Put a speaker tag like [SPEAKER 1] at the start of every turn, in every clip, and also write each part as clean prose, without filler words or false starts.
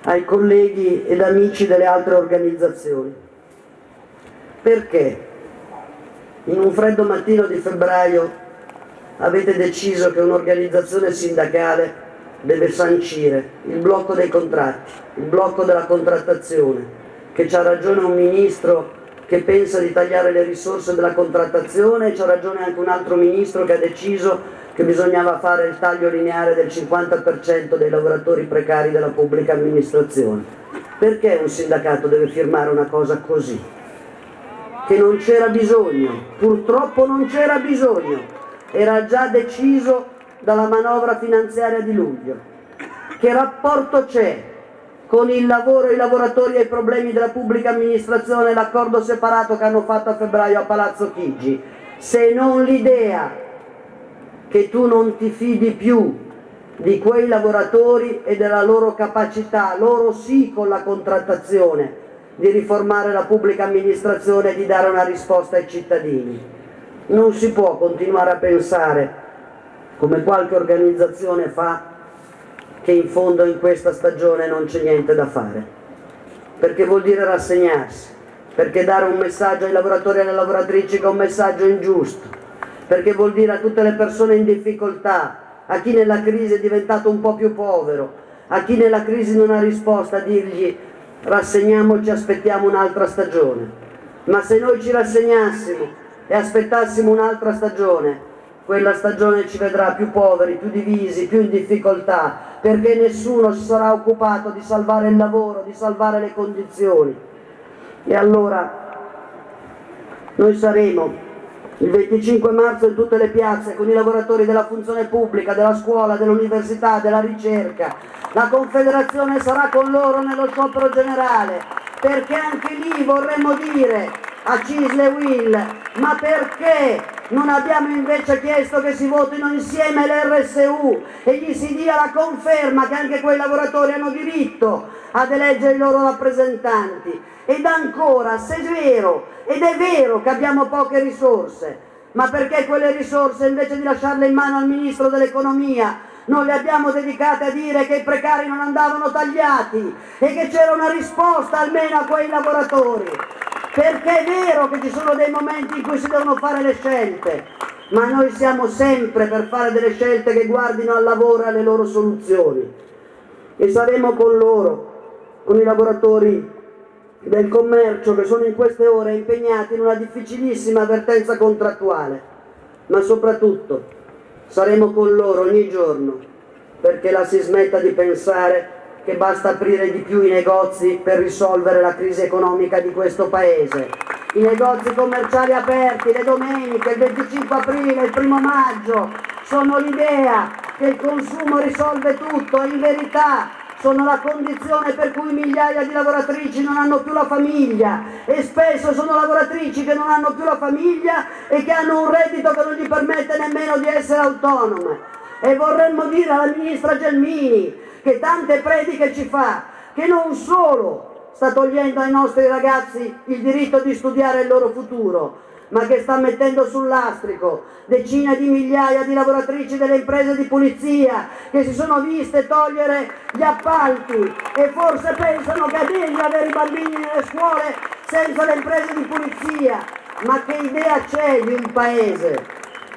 [SPEAKER 1] ai colleghi ed amici delle altre organizzazioni. Perché in un freddo mattino di febbraio avete deciso che un'organizzazione sindacale deve sancire il blocco dei contratti, il blocco della contrattazione, che c'ha ragione un ministro che pensa di tagliare le risorse della contrattazione e c'ha ragione anche un altro ministro che ha deciso che bisognava fare il taglio lineare del 50% dei lavoratori precari della pubblica amministrazione? Perché un sindacato deve firmare una cosa così? Che non c'era bisogno, purtroppo non c'era bisogno, era già deciso dalla manovra finanziaria di luglio. Che rapporto c'è con il lavoro, i lavoratori e i problemi della pubblica amministrazione e l'accordo separato che hanno fatto a febbraio a Palazzo Chigi? Se non l'idea che tu non ti fidi più di quei lavoratori e della loro capacità, loro sì con la contrattazione, di riformare la pubblica amministrazione e di dare una risposta ai cittadini. Non si può continuare a pensare, come qualche organizzazione fa, che in fondo in questa stagione non c'è niente da fare, perché vuol dire rassegnarsi, perché dare un messaggio ai lavoratori e alle lavoratrici che è un messaggio ingiusto, perché vuol dire a tutte le persone in difficoltà, a chi nella crisi è diventato un po' più povero, a chi nella crisi non ha risposta, dirgli rassegniamoci, aspettiamo un'altra stagione. Ma se noi ci rassegnassimo e aspettassimo un'altra stagione, quella stagione ci vedrà più poveri, più divisi, più in difficoltà, perché nessuno si sarà occupato di salvare il lavoro, di salvare le condizioni. E allora noi saremo il 25 marzo in tutte le piazze con i lavoratori della funzione pubblica, della scuola, dell'università, della ricerca. La Confederazione sarà con loro nello sciopero generale, perché anche lì vorremmo dire a Cisle e Will, ma perché non abbiamo invece chiesto che si votino insieme le RSU e gli si dia la conferma che anche quei lavoratori hanno diritto ad eleggere i loro rappresentanti? Ed ancora, se è vero, ed è vero che abbiamo poche risorse, ma perché quelle risorse invece di lasciarle in mano al Ministro dell'Economia non le abbiamo dedicate a dire che i precari non andavano tagliati e che c'era una risposta almeno a quei lavoratori? Perché è vero che ci sono dei momenti in cui si devono fare le scelte, ma noi siamo sempre per fare delle scelte che guardino al lavoro e alle loro soluzioni. E saremo con loro, con i lavoratori del commercio che sono in queste ore impegnati in una difficilissima avvertenza contrattuale, ma soprattutto saremo con loro ogni giorno perché la si smetta di pensare che basta aprire di più i negozi per risolvere la crisi economica di questo paese. I negozi commerciali aperti le domeniche, il 25 aprile, il 1° maggio, sono l'idea che il consumo risolve tutto, e in verità sono la condizione per cui migliaia di lavoratrici non hanno più la famiglia, e spesso sono lavoratrici che non hanno più la famiglia e che hanno un reddito che non gli permette nemmeno di essere autonome. E vorremmo dire alla ministra Gelmini, che tante prediche ci fa, che non solo sta togliendo ai nostri ragazzi il diritto di studiare il loro futuro, ma che sta mettendo sul lastrico decine di migliaia di lavoratrici delle imprese di pulizia che si sono viste togliere gli appalti e forse pensano che è meglio avere i bambini nelle scuole senza le imprese di pulizia. Ma che idea c'è di un paese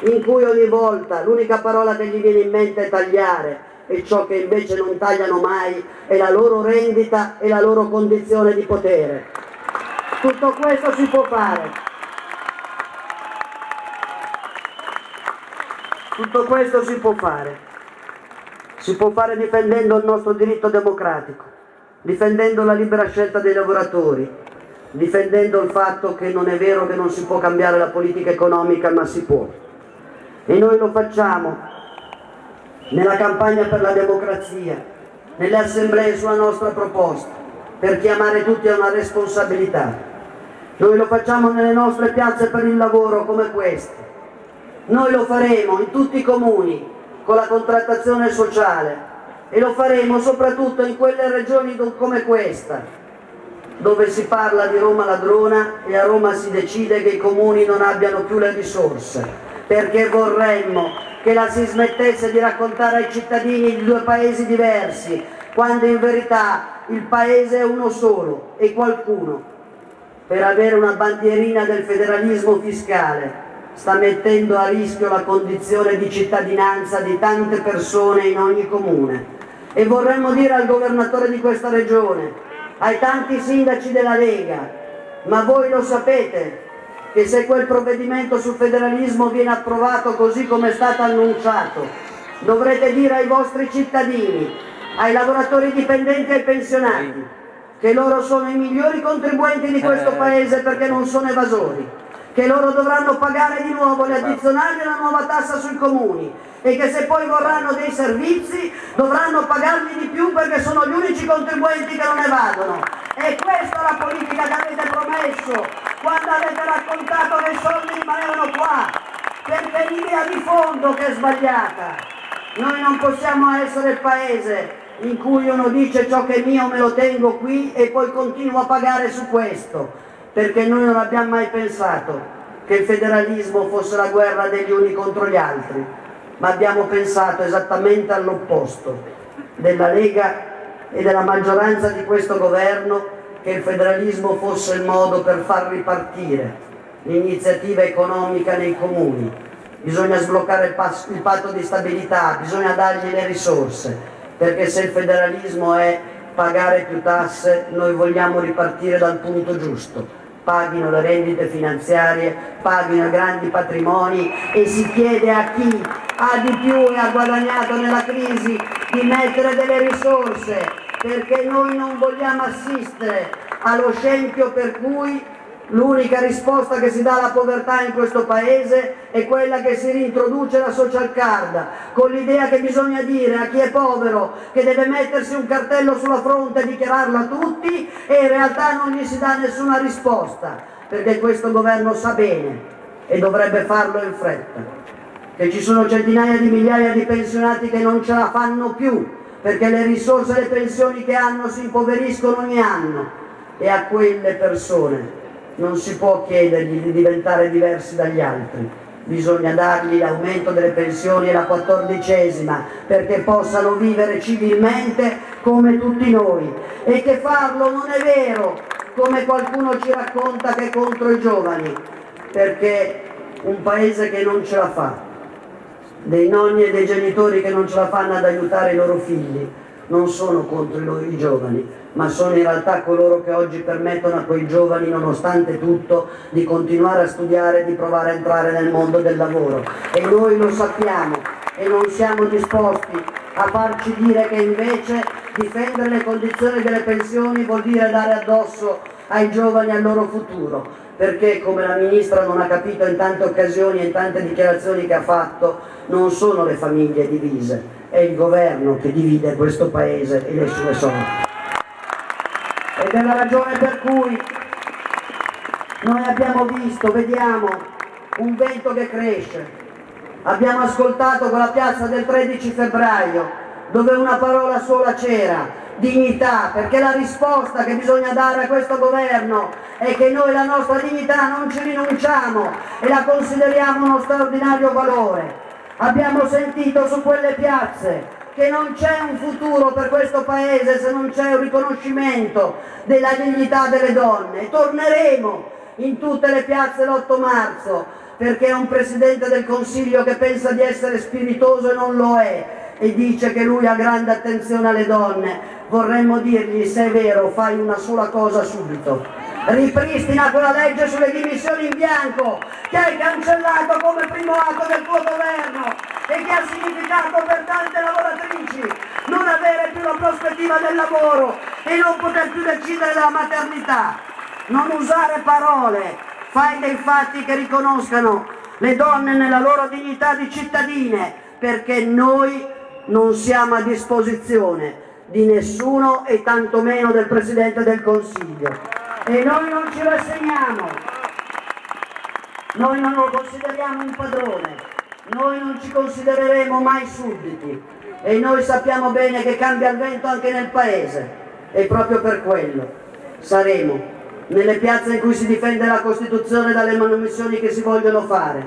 [SPEAKER 1] in cui ogni volta l'unica parola che gli viene in mente è tagliare, e ciò che invece non tagliano mai è la loro rendita e la loro condizione di potere? Tutto questo si può fare. Tutto questo si può fare. Si può fare difendendo il nostro diritto democratico, difendendo la libera scelta dei lavoratori, difendendo il fatto che non è vero che non si può cambiare la politica economica, ma si può. E noi lo facciamo nella campagna per la democrazia, nelle assemblee sulla nostra proposta, per chiamare tutti a una responsabilità. Noi lo facciamo nelle nostre piazze per il lavoro come queste. Noi lo faremo in tutti i comuni con la contrattazione sociale e lo faremo soprattutto in quelle regioni come questa, dove si parla di Roma ladrona e a Roma si decide che i comuni non abbiano più le risorse, perché vorremmo che la si smettesse di raccontare ai cittadini di due paesi diversi, quando in verità il paese è uno solo e qualcuno, per avere una bandierina del federalismo fiscale, sta mettendo a rischio la condizione di cittadinanza di tante persone in ogni comune. E vorremmo dire al governatore di questa regione, ai tanti sindaci della Lega, ma voi lo sapete che se quel provvedimento sul federalismo viene approvato così come è stato annunciato, dovrete dire ai vostri cittadini, ai lavoratori dipendenti e ai pensionati, che loro sono i migliori contribuenti di questo paese perché non sono evasori, che loro dovranno pagare di nuovo le addizionali e la nuova tassa sui comuni e che se poi vorranno dei servizi dovranno pagarli di più perché sono gli unici contribuenti che non evadono. E questa è la politica che avete promesso quando avete raccontato che i soldi rimanevano qua, perché l'idea di fondo che è sbagliata. Noi non possiamo essere il paese in cui uno dice ciò che è mio me lo tengo qui e poi continuo a pagare su questo, perché noi non abbiamo mai pensato che il federalismo fosse la guerra degli uni contro gli altri, ma abbiamo pensato esattamente all'opposto della Lega e della maggioranza di questo governo, che il federalismo fosse il modo per far ripartire l'iniziativa economica nei comuni. Bisogna sbloccare il patto di stabilità, bisogna dargli le risorse, perché se il federalismo è pagare più tasse, noi vogliamo ripartire dal punto giusto. Paghino le rendite finanziarie, paghino i grandi patrimoni e si chiede a chi ha di più e ha guadagnato nella crisi di mettere delle risorse, perché noi non vogliamo assistere allo scempio per cui l'unica risposta che si dà alla povertà in questo paese è quella che si reintroduce la social card, con l'idea che bisogna dire a chi è povero che deve mettersi un cartello sulla fronte e dichiararlo a tutti, e in realtà non gli si dà nessuna risposta, perché questo governo sa bene, e dovrebbe farlo in fretta, che ci sono centinaia di migliaia di pensionati che non ce la fanno più, perché le risorse e le pensioni che hanno si impoveriscono ogni anno, e a quelle persone non si può chiedergli di diventare diversi dagli altri, bisogna dargli l'aumento delle pensioni e la 14ª perché possano vivere civilmente come tutti noi, e che farlo non è vero come qualcuno ci racconta che è contro i giovani, perché un paese che non ce la fa, dei nonni e dei genitori che non ce la fanno ad aiutare i loro figli, non sono contro i giovani, ma sono in realtà coloro che oggi permettono a quei giovani, nonostante tutto, di continuare a studiare e di provare a entrare nel mondo del lavoro. E noi lo sappiamo e non siamo disposti a farci dire che invece difendere le condizioni delle pensioni vuol dire dare addosso ai giovani e al loro futuro, perché come la Ministra non ha capito in tante occasioni e in tante dichiarazioni che ha fatto, non sono le famiglie divise, è il governo che divide questo Paese e le sue sorti. Ed è la ragione per cui noi abbiamo visto, vediamo, un vento che cresce. Abbiamo ascoltato quella piazza del 13 febbraio, dove una parola sola c'era, dignità, perché la risposta che bisogna dare a questo governo è che noi la nostra dignità non ci rinunciamo e la consideriamo uno straordinario valore. Abbiamo sentito su quelle piazze che non c'è un futuro per questo Paese se non c'è un riconoscimento della dignità delle donne. Torneremo in tutte le piazze l'8 marzo, perché è un Presidente del Consiglio che pensa di essere spiritoso e non lo è, e dice che lui ha grande attenzione alle donne. Vorremmo dirgli, se è vero, fai una sola cosa subito: ripristina quella legge sulle dimissioni in bianco che hai cancellato come primo atto del tuo governo e che ha significato per tante lavoratrici non avere più la prospettiva del lavoro e non poter più decidere della maternità. Non usare parole, fai dei fatti che riconoscano le donne nella loro dignità di cittadine, perché noi non siamo a disposizione di nessuno e tantomeno del Presidente del Consiglio. E noi non ci rassegniamo, noi non lo consideriamo un padrone, noi non ci considereremo mai sudditi, e noi sappiamo bene che cambia il vento anche nel Paese, e proprio per quello saremo nelle piazze in cui si difende la Costituzione dalle manomissioni che si vogliono fare,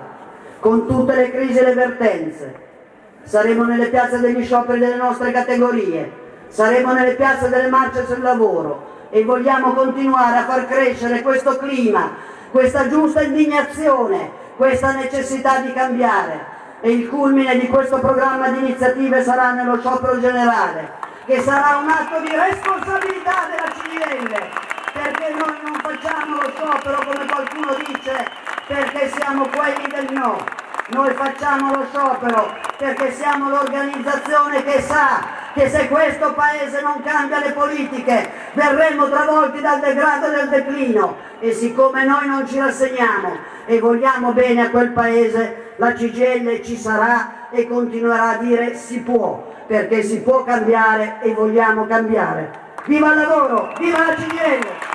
[SPEAKER 1] con tutte le crisi e le vertenze. Saremo nelle piazze degli scioperi delle nostre categorie, saremo nelle piazze delle marce sul lavoro e vogliamo continuare a far crescere questo clima, questa giusta indignazione, questa necessità di cambiare. E il culmine di questo programma di iniziative sarà nello sciopero generale, che sarà un atto di responsabilità della CGIL, perché noi non facciamo lo sciopero, come qualcuno dice, perché siamo quelli del no. Noi facciamo lo sciopero perché siamo l'organizzazione che sa che se questo Paese non cambia le politiche verremo travolti dal degrado e dal declino, e siccome noi non ci rassegniamo e vogliamo bene a quel Paese, la CGIL ci sarà e continuerà a dire si può, perché si può cambiare e vogliamo cambiare. Viva il lavoro, viva la CGIL!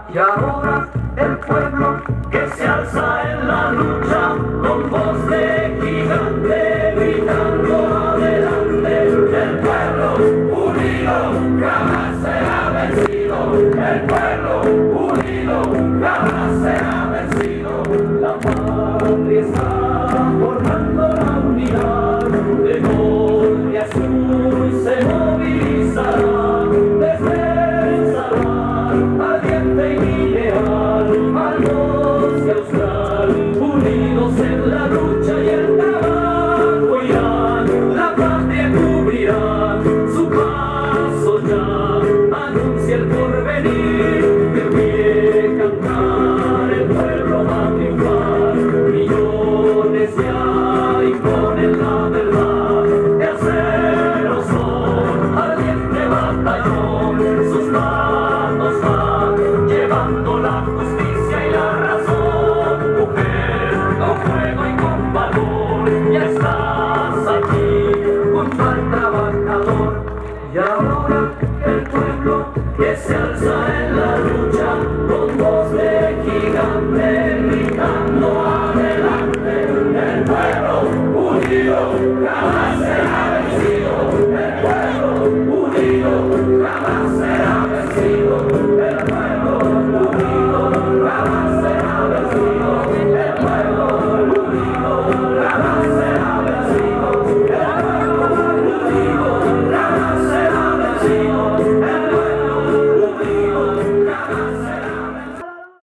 [SPEAKER 2] Y ahora el pueblo que se alza en la lucha con voz de gigante gritando adelante. El pueblo unido jamás será vencido. El pueblo unido jamás será vencido. La patria está formando la unidad. De norte a sur se movilizará. Unidos en la lucha y el trabajo irán, la patria cubrirá su paso ya, anuncia el porvenir, que oye cantar, el pueblo va a triunfar, millones ya imponen la verdad, de acero son, ardiente batallón, sus manos van, llevando la justicia y la razón. Con fuego y con valor, ya estás aquí junto al trabajador. Y ahora el pueblo que se alza en la lucha con voz de gigante gritando adelante. El pueblo unido jamás será vencido. El pueblo unido jamás será vencido. El pueblo unido jamás será vencido. El pueblo unido jamás será vencido.